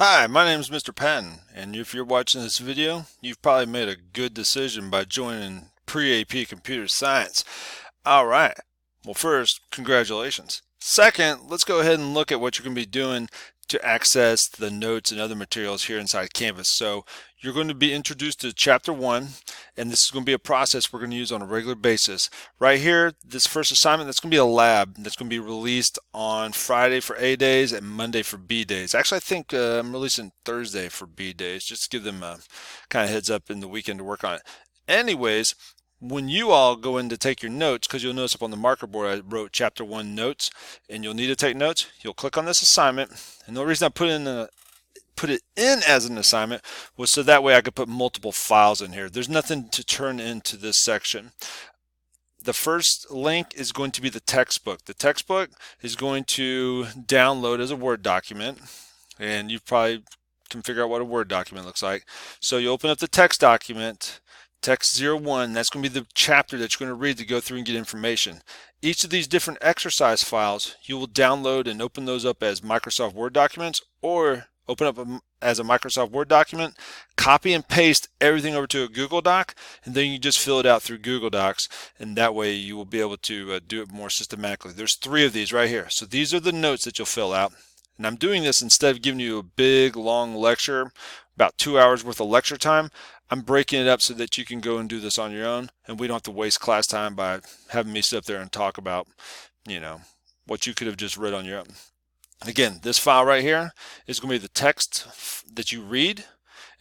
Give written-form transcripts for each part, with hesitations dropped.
Hi, my name is Mr. Patton, and if you're watching this video, you've probably made a good decision by joining Pre-AP Computer Science. All right. Well, first, congratulations. Second, let's go ahead and look at what you're going to be doing to access the notes and other materials here inside Canvas. So you're going to be introduced to Chapter 1, and this is going to be a process we're going to use on a regular basis. Right here, this first assignment, that's going to be a lab that's going to be released on Friday for A days and Monday for B days. Actually, I think I'm releasing Thursday for B days, just to give them a kind of heads up in the weekend to work on it. Anyways, when you all go in to take your notes, because you'll notice up on the marker board I wrote Chapter 1 notes, and you'll need to take notes, you'll click on this assignment. And the reason I put it in as an assignment was so that way I could put multiple files in here. There's nothing to turn into this section. The first link is going to be the textbook. The textbook is going to download as a Word document, and you probably can figure out what a Word document looks like. So you open up the text document, Ch.1, that's going to be the chapter that you're going to read to go through and get information. Each of these different exercise files, you will download and open those up as Microsoft Word documents, or open up as a Microsoft Word document, copy and paste everything over to a Google Doc, and then you just fill it out through Google Docs, and that way you will be able to do it more systematically. There's 3 of these right here. So these are the notes that you'll fill out. And I'm doing this instead of giving you a big, long lecture, about 2 hours worth of lecture time. I'm breaking it up so that you can go and do this on your own, and we don't have to waste class time by having me sit up there and talk about, you know, what you could have just read on your own. Again, this file right here is going to be the text that you read,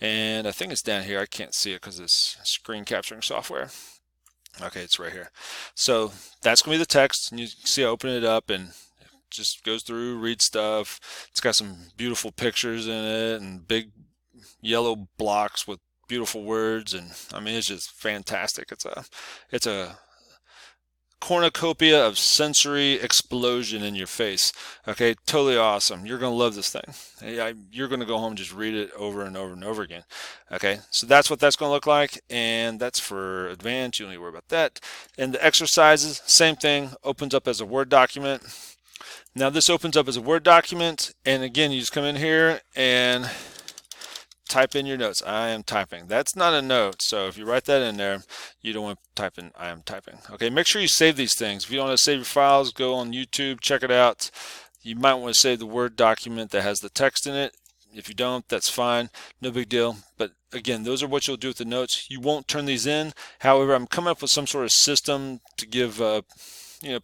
and I think it's down here. I can't see it because it's screen capturing software. Okay, it's right here. So that's going to be the text, and you see I open it up and just goes through, reads stuff. It's got some beautiful pictures in it and big yellow blocks with beautiful words, and I mean it's just fantastic. It's a cornucopia of sensory explosion in your face. Okay, totally awesome. You're gonna love this thing. You're gonna go home and just read it over and over and over again. Okay, so that's what that's gonna look like, and that's for advanced. You don't need to worry about that. And the exercises, same thing, opens up as a Word document. Now this opens up as a Word document, and again, you just come in here and type in your notes. I am typing. That's not a note, so if you write that in there, you don't want to type in I am typing. Okay, make sure you save these things. If you don't want to save your files, go on YouTube, check it out. You might want to save the Word document that has the text in it. If you don't, that's fine, no big deal. But again, those are what you'll do with the notes. You won't turn these in. However, I'm coming up with some sort of system to give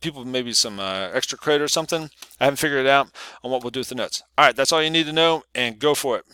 people maybe some extra credit or something. I haven't figured it out on what we'll do with the notes. All right, that's all you need to know, and go for it.